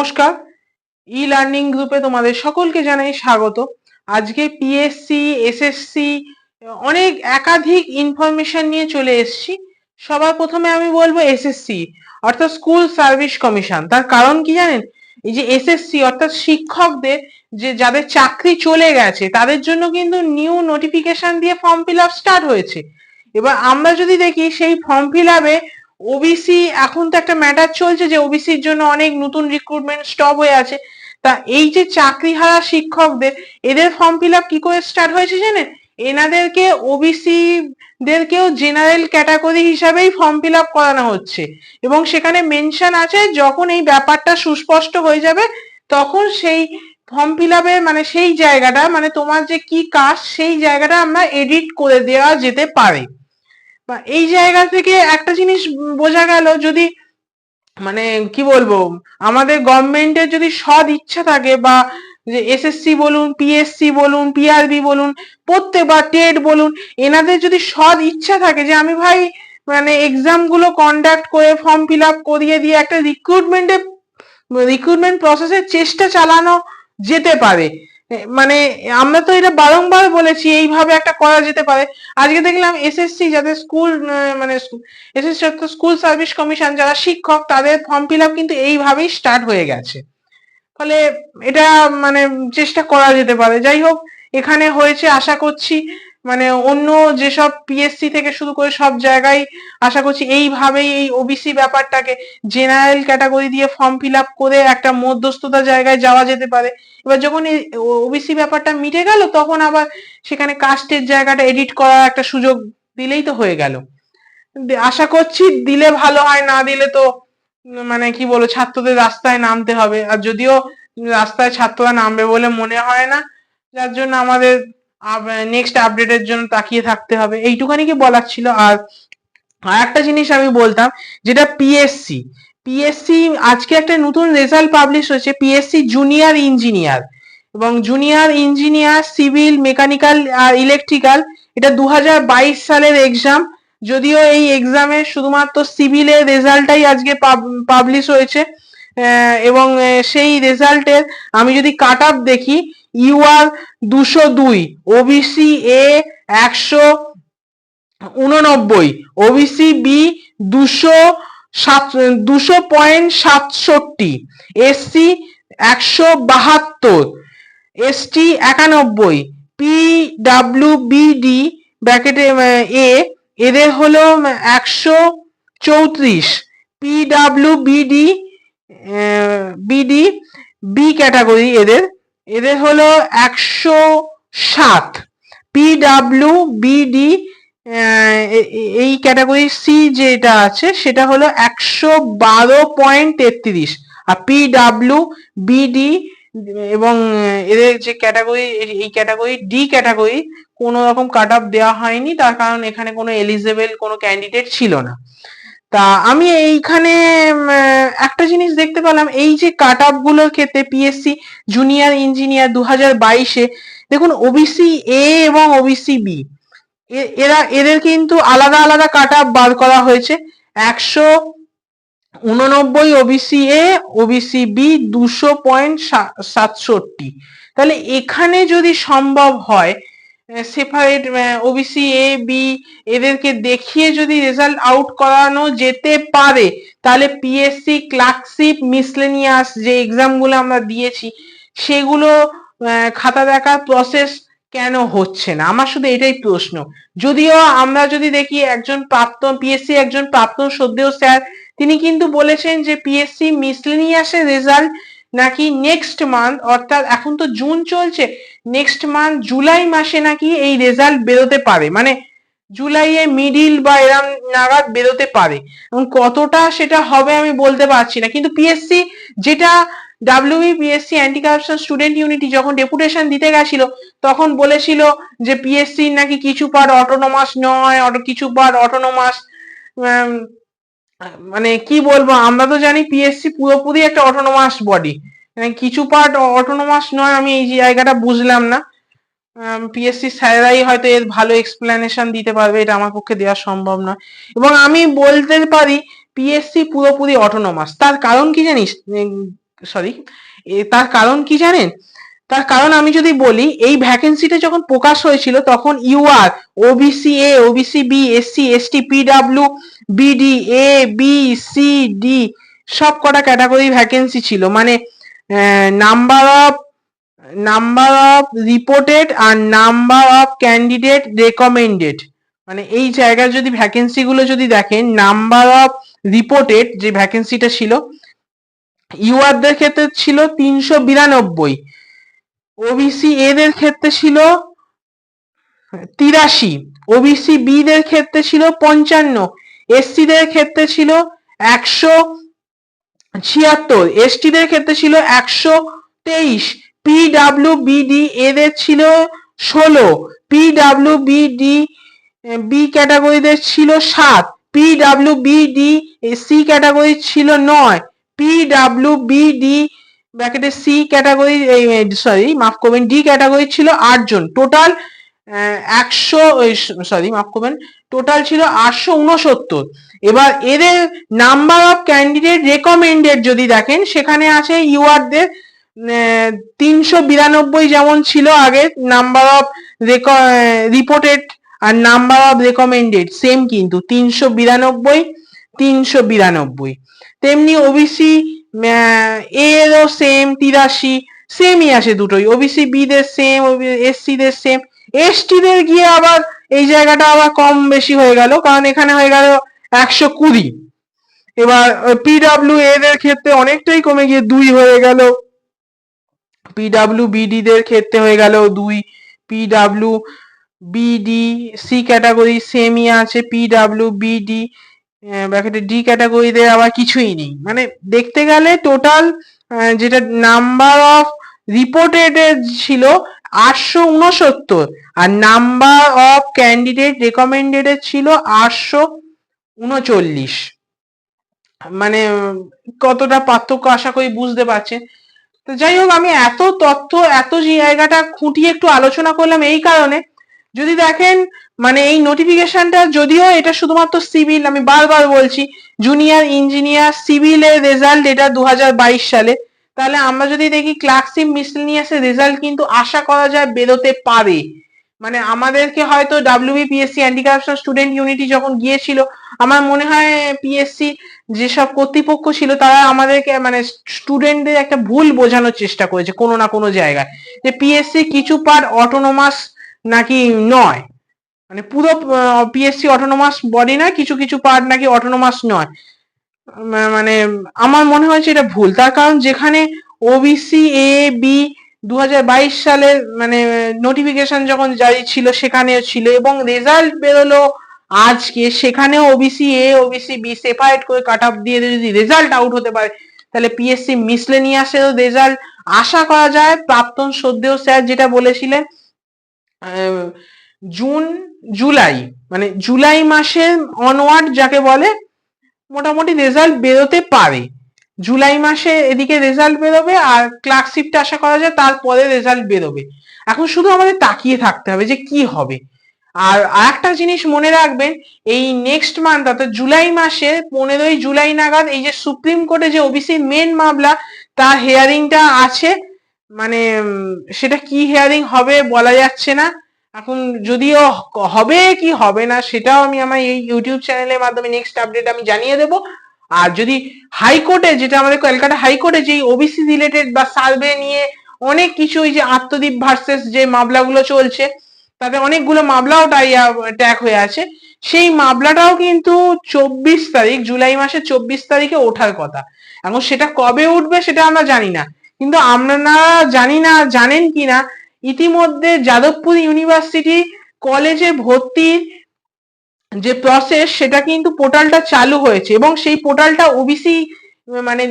নমস্কার, e learning গ্রুপে তোমাদের সকলকে জানাই স্বাগত। আজকে পিএসসি, এসএসসি অনেক একাধিক ইনফরমেশন নিয়ে চলে এসেছি। সবার প্রথমে আমি বলবো এসএসসি অর্থাৎ স্কুল সার্ভিস কমিশন। তার কারণ কি জানেন? এই যে এসএসসি অর্থাৎ শিক্ষকদের যাদের চাকরি চলে গেছে তাদের জন্য কিন্তু নিউ নোটিফিকেশন দিয়ে ফর্ম ফিল আপ স্টার্ট হয়েছে। এবার আমরা যদি দেখি সেই ফর্ম ফিল আপে ওবিসি এখন তো একটা ম্যাটার চলছে যে ওবিসির জন্য অনেক নতুন রিক্রুটমেন্ট স্টপ হয়ে আছে। তা এই যে চাকরিহারা শিক্ষকদের এদের ফর্ম ফিল আপ কি করে স্টার্ট হয়েছে জানেন? এনাদেরকে ওবিসি দেরকেও জেনারেল ক্যাটাগরি হিসাবেই ফর্ম ফিল আপ করানো হচ্ছে এবং সেখানে মেনশন আছে যখন এই ব্যাপারটা সুস্পষ্ট হয়ে যাবে তখন সেই ফর্ম ফিল আপের মানে সেই জায়গাটা মানে তোমার যে কি কাস্ট সেই জায়গাটা আমরা এডিট করে দেওয়া যেতে পারে। বা এই জায়গা থেকে একটা জিনিস বোঝা গেল, যদি মানে কি বলবো আমাদের গভর্নমেন্টের যদি সৎ ইচ্ছা থাকে বা যে এসএসসি বলুন, পিএসসি বলুন, পিআরবি বলুন, প্রত্যেক বা টেট বলুন, এনাদের যদি সৎ ইচ্ছা থাকে যে আমি ভাই মানে এক্সাম গুলো কন্ডাক্ট করে ফর্ম ফিল আপ করিয়ে দিয়ে একটা রিক্রুটমেন্ট প্রসেসের চেষ্টা চালানো যেতে পারে। মানে আমরা তো এটা বারংবার বলেছি এইভাবে একটা করা যেতে পারে। আজকে দেখলাম এসএসসি যাদের স্কুল মানে এসএসসি অর্থাৎ স্কুল সার্ভিস কমিশন যারা শিক্ষক তাদের ফর্ম ফিল আপ কিন্তু এইভাবেই স্টার্ট হয়ে গেছে। ফলে এটা মানে চেষ্টা করা যেতে পারে। যাই হোক, এখানে হয়েছে আশা করছি মানে অন্য যেসব পিএসসি থেকে শুরু করে সব জায়গায় আশা করছি এইভাবেই এই ওবিসি ব্যাপারটাকে জেনারেল ক্যাটাগরি দিয়ে ফর্ম ফিল আপ করে একটা মধ্যস্থতা জায়গায় যাওয়া যেতে পারে। এবার যখন এই ওবিসি ব্যাপারটা মিটে গেল তখন আবার সেখানে কাস্টের জায়গাটা এডিট করার একটা সুযোগ দিলেই তো হয়ে গেল। আশা করছি দিলে ভালো হয়, না দিলে তো মানে কি বলবো ছাত্রদের রাস্তায় নামতে হবে। আর যদিও রাস্তায় ছাত্ররা নামবে বলে মনে হয় না, যার জন্য আমাদের নেক্সট আপডেটের জন্য তাকিয়ে থাকতে হবে। এইটুখানি কি বলার ছিল। আর একটা জিনিস আমি বলতাম, যেটা পিএসসি আজকে একটা নতুন রেজাল্ট পাবলিশ হয়েছে, পিএসসি জুনিয়র ইঞ্জিনিয়ার এবং জুনিয়র ইঞ্জিনিয়ার সিভিল, মেকানিক্যাল আর ইলেকট্রিক্যাল। এটা 2022 সালের এক্সাম। যদিও এই এক্সামে শুধুমাত্র সিভিলের রেজাল্টটাই আজকে পাবলিশ হয়েছে এবং সেই রেজাল্টের আমি যদি কাট অফ দেখি, ইউআর 202, OBC A 189, OBC B 200.67, SC 172, ST 91, PWBD ব্র্যাকেটে এ এদের হলো 134, পিডাব্লিউবিডি বি ক্যাটাগরি এদের হলো 107, পিডাব্লিউবিডি এই ক্যাটাগরি সি যেটা আছে সেটা হলো 112.33, আর পিডাব্লিউবিডি এবং এদের যে ক্যাটাগরি এই ক্যাটাগরি ডি ক্যাটাগরি কোনো রকম কাট অফ দেওয়া হয়নি, তার কারণ এখানে কোনো এলিজেবল কোনো ক্যান্ডিডেট ছিল না। তা আমি এইখানে একটা জিনিস দেখতে পেলাম, এই যে কাট অফ গুলোর ক্ষেত্রে পিএসসি জুনিয়র ইঞ্জিনিয়ার 2022-এ দেখুন ওবিসি এ এবং ওবিসি বি এদের কিন্তু আলাদা আলাদা কাট অফ বার করা হয়েছে। 189 ওবিসি এ, ওবিসি বি 200.67। তাহলে এখানে যদি সম্ভব হয় সেপারেট ওবিসি এ বি এদেরকে দেখিয়ে যদি রেজাল্ট আউট করানো যেতে পারে, তাহলে পিএসসি ক্লার্কশিপ মিসলেনিয়াস যে এক্সাম গুলো আমরা দিয়েছি সেগুলো খাতা দেখার প্রসেস কেন হচ্ছে না, আমার শুধু এটাই প্রশ্ন। যদিও আমরা যদি দেখি একজন প্রাক্তন পিএসসি একজন প্রাক্তন সদ্য স্যার তিনি কিন্তু বলেছেন যে পিএসসি মিসলেনিয়াসের রেজাল্ট নাকি নেক্সট মান্থ, অর্থাৎ এখন তো জুন চলছে, নেক্সট মান্থ জুলাই মাসে নাকি এই রেজাল্ট বেরোতে পারে, মানে জুলাইয়ে মিডিল বা এরম নাগাদ বেরোতে পারে। এবং কতটা সেটা হবে আমি বলতে পারছি না, কিন্তু পিএসসি যেটা PSC anti corruption student unity যখন ডেপুটেশন দিতে গেছিল তখন বলেছিল যে পিএসসি নাকি কিছু পার্ট অটোনোমাস নয়, কিছু পার্ট অটোনোমাস। মানে কি বলবো, আমরা তো জানি পিএসসি পুরোপুরি একটা অটোনোমাস বডি, কিছু পার্ট অটোনোমাস নয়। আমি এই জায়গাটা বুঝলাম না, পিএসসি স্যারেরাই হয়তো এর ভালো এক্সপ্লেনেশন দিতে পারবে, এটা আমার পক্ষে দেওয়া সম্ভব নয়। এবং আমি বলতে পারি পিএসসি পুরোপুরি অটোনোমাস। তার কারণ কি জানিস? সরি, তার কারণ কি জানেন? তার কারণ আমি যদি বলি, এই ভ্যাকেন্সিটা যখন প্রকাশ হয়েছিল তখন UR, OBC A, OBC B, SC, ST, PW, BD, A, B, C, D সব কটা ক্যাটাগরি ভ্যাকেন্সি ছিল। মানে নাম্বার অফ রিপোর্টেড আর নাম্বার অফ ক্যান্ডিডেট রেকমেন্ডেড, মানে এই জায়গায় যদি ভ্যাকেন্সি গুলো যদি দেখেন, নাম্বার অফ রিপোর্টেড যে ভ্যাকেন্সিটা ছিল ইউআর দের ক্ষেত্রে ছিল 392, ওবিসি এ দের ক্ষেত্রে ছিল 83, ওবিসি বি দের ক্ষেত্রে ছিল 55, এসসি দের ক্ষেত্রে ছিল 176, এসটি দের ক্ষেত্রে ছিল 123, পিডাব্লিউবিডি এদের ছিল 16, পিডাব্লিউবিডি বি ক্যাটাগরিদের ছিল 7, পিডাব্লিউবিডি সি ক্যাটাগরি ছিল 9, পিডাব্লিউবিডি ব্র্যাকেটে সি ক্যাটাগরি, সরি মাফ করবেন, ডি ক্যাটাগরি ছিল 8 জন। টোটাল 100, সরি মাফ করবেন, টোটাল ছিল 869। এবার এদের নাম্বার অফ ক্যান্ডিডেট রেকমেন্ডেড যদি দেখেন, সেখানে আছে ইউআর দের 392 যেমন ছিল আগে নাম্বার অফ রিপোর্টেড, আর নাম্বার অফ রেকমেন্ডেড সেম কিন্তু 392 392। তেমনি ওবিসি এরও সেম 83, সেমই আসে দুটোই, ওবিসি বি দের সেম, এসসি দের সেম। এসটি দের গিয়ে আবার এই জায়গাটা আবার কম বেশি হয়ে গেল, কারণ এখানে হয়ে গেল 120। এবার পিডাব্লিউ এ দের ক্ষেত্রে অনেকটাই কমে গিয়ে 2 হয়ে গেল, পিডাব্লিউবিডি দের ক্ষেত্রে হয়ে গেল 2, পিডাব্লিউবিডি সি ক্যাটাগরি সেমই আছে, পিডাব্লিউবিডি ব্র্যাকেটে ডি ক্যাটাগরিতে আবার কিছুই নেই। মানে দেখতে গেলে টোটাল যেটা নাম্বার অফ রিপোর্টেড ছিল 869, আর নাম্বার অফ ক্যান্ডিডেট রেকমেন্ডেড ছিল 839। মানে কতটা পার্থক্য আশা করি বুঝতে পারছেন। তো যাই হোক, আমি এত তথ্য এত জায়গাটা খুঁটিয়ে একটু আলোচনা করলাম এই কারণে, যদি দেখেন মানে এই নোটিফিকেশনটা, যদিও এটা শুধুমাত্র সিভিল, আমি বারবার বলছি জুনিয়র ইঞ্জিনিয়ার সিভিলের রেজাল্ট এটা 2022 সালে, তাহলে আমরা যদি দেখি ক্লার্কশিপ মিসেলেনিয়াসের রেজাল্ট কিন্তু আশা করা যায় বেরোতে পারে। মানে আমাদেরকে হয়তো WBPSC anti corruption student unity যখন গিয়েছিল, আমার মনে হয় পিএসসি যেসব কর্তৃপক্ষ ছিল তারা আমাদেরকে মানে স্টুডেন্টদের একটা ভুল বোঝানোর চেষ্টা করেছে কোনো না কোনো জায়গায়, যে পিএসসি কিছু পার্ট অটোনোমাস নাকি নয়, মানে পুরো পিএসসি অটোনোমাস বডি না, কিছু কিছু পার্ট নাকি অটোনোমাস নয়। মানে আমার মনে হয়েছে এটা ভুল, তার কারণ যেখানে ওবিসি এ বি 2022 সালে মানে নোটিফিকেশন যখন জারি ছিল সেখানেও ছিল, এবং রেজাল্ট বেরোলো আজকে, সেখানেও OBC A OBC B separate করে কাট অফ দিয়ে যদি রেজাল্ট আউট হতে পারে, তাহলে পিএসসি মিসলেনিয়াসের রেজাল্ট আশা করা যায়। প্রাক্তন শ্রদ্ধেয় স্যার যেটা বলেছিলেন জুন জুলাই, মানে জুলাই মাসের অনওয়ার্ড যাকে বলে, মোটামুটি রেজাল্ট বেরোতে পারে। জুলাই মাসে এদিকে রেজাল্ট বেরোবে, আর ক্লার্কশিপটা আশা করা যায় তারপরে রেজাল্ট বেরোবে। এখন শুধু আমাদের তাকিয়ে থাকতে হবে যে কি হবে। আর আরেকটা জিনিস মনে রাখবেন, এই নেক্সট মান্থ অর্থাৎ জুলাই মাসে 15ই জুলাই নাগাদ এই যে সুপ্রিম কোর্টে যে ওবিসি মেন মামলা তার হিয়ারিংটা আছে, মানে সেটা কি হিয়ারিং হবে বলা যাচ্ছে না এখন, যদিও হবে কি হবে না সেটাও আমি আমার এই ইউটিউব চ্যানেলের মাধ্যমে নেক্সট আপডেট আমি জানিয়ে দেবো। আর যদি হাইকোর্টে, যেটা আমাদের কলকাতা হাইকোর্টে যে ওবিসি রিলেটেড বা সার্ভে নিয়ে অনেক কিছু, ওই যে আত্মদ্বীপ ভার্সেস যে মামলাগুলো চলছে, তাতে অনেকগুলো মামলাও ট্যাগ হয়ে আছে, সেই মামলাটাও কিন্তু 24 তারিখ, জুলাই মাসের 24 তারিখে ওঠার কথা। এখন সেটা কবে উঠবে সেটা আমরা জানি না, কিন্তু আমরা জানি না জানেন কিনা, ইতিমধ্যে যাদবপুর ইউনিভার্সিটি কলেজে ভর্তির যে প্রসেস সেটা কিন্তু পোর্টালটা চালু হয়েছে, এবং সেই পোর্টালটা ওবিসি মানে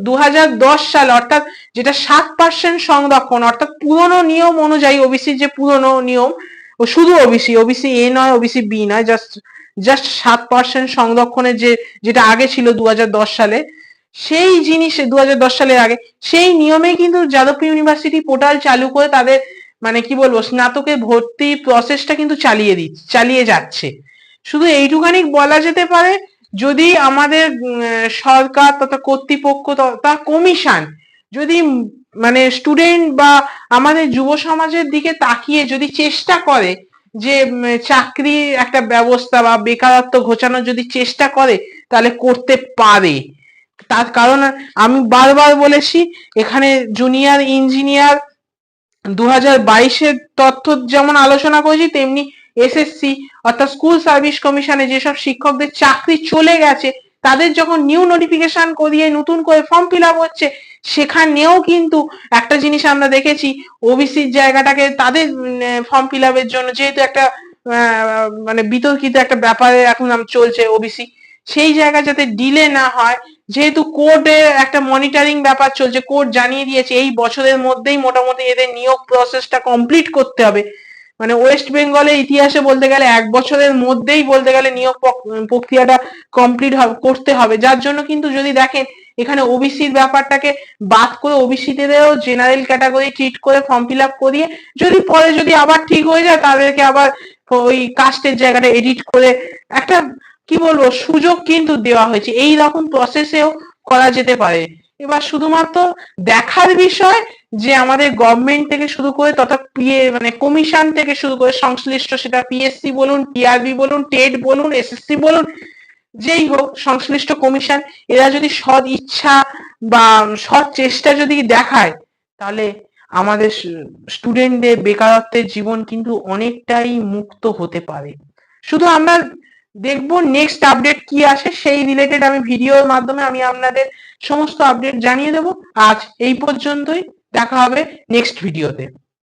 2010 সাল অর্থাৎ যেটা 7% সংরক্ষণ, অর্থাৎ পুরনো নিয়ম অনুযায়ী ওবিসির যে পুরনো নিয়ম, ও শুধু ওবিসি, ওবিসি এ নয় ওবিসি বি নয়, জাস্ট 7% সংরক্ষণের যেটা আগে ছিল 2010 সালে, সেই জিনিস 2010 সালের আগে সেই নিয়মে কিন্তু যাদবপুর ইউনিভার্সিটি পোর্টাল চালু করে তাদের মানে কি বলবো স্নাতকের ভর্তি প্রসেসটা কিন্তু চালিয়ে যাচ্ছে। শুধু এইটুখানি বলা যেতে পারে, যদি আমাদের সরকার তথা কর্তৃপক্ষ তথা কমিশন যদি মানে স্টুডেন্ট বা আমাদের যুব সমাজের দিকে তাকিয়ে যদি চেষ্টা করে যে চাকরির একটা ব্যবস্থা বা বেকারত্ব ঘোচানোর যদি চেষ্টা করে, তাহলে করতে পারে। তার কারণ আমি বারবার বলেছি, এখানে জুনিয়র ইঞ্জিনিয়ার 2022-এর তথ্য যেমন আলোচনা করেছি, তেমনি এসএসসি অর্থাৎ স্কুল সার্ভিস কমিশনে যেসব শিক্ষকদের চাকরি চলে গেছে, তাদের যখন নিউ নোটিফিকেশন করিয়ে নতুন করে ফর্ম ফিল আপ হচ্ছে, সেখানেও কিন্তু একটা জিনিস আমরা দেখেছি, ওবিসির জায়গাটাকে তাদের ফর্ম ফিল আপের জন্য, যেহেতু একটা মানে বিতর্কিত একটা ব্যাপারে এখন চলছে ওবিসি, সেই জায়গায় যাতে ডিলে না হয়, যেহেতু কোর্টে একটা মনিটরিং ব্যাপার চলছে, কোর্ট জানিয়ে দিয়েছে এই বছরের মধ্যেই মোটামুটি এদের নিয়োগ প্রসেসটা কমপ্লিট করতে হবে। মানে ওয়েস্ট বেঙ্গলের ইতিহাসে বলতে গেলে 1 বছরের মধ্যেই বলতে গেলে নিয়োগ প্রক্রিয়াটা কমপ্লিট করতে হবে। যার জন্য কিন্তু যদি দেখেন এখানে ওবিসির ব্যাপারটাকে বাদ করে ওবিসিদেরও জেনারেল ক্যাটাগরি ট্রিট করে ফর্ম ফিল আপ করিয়ে, যদি পরে যদি আবার ঠিক হয়ে যায়, তাদেরকে আবার ওই কাস্টের জায়গাটা এডিট করে একটা কি বলবো সুযোগ কিন্তু দেওয়া হয়েছে। এই রকম প্রসেসেও করা যেতে পারে। এবার শুধুমাত্র দেখার বিষয় যে আমাদের গভর্নমেন্ট থেকে শুরু করে তথা মানে কমিশন থেকে শুরু করে সংশ্লিষ্ট, সেটা পিএসসি বলুন, টিআরবি বলুন, টেট বলুন, এসএসসি বলুন, যেই হোক সংশ্লিষ্ট কমিশন, এরা যদি সৎ ইচ্ছা বা সৎ চেষ্টা যদি দেখায়, তাহলে আমাদের স্টুডেন্টদের বেকারত্বের জীবন কিন্তু অনেকটাই মুক্ত হতে পারে। শুধু আমরা দেখবো নেক্সট আপডেট কি আসে, সেই রিলেটেড আমি ভিডিওর মাধ্যমে আমি আপনাদের সমস্ত আপডেট জানিয়ে দেবো। আজ এই পর্যন্তই, দেখা হবে নেক্সট ভিডিওতে।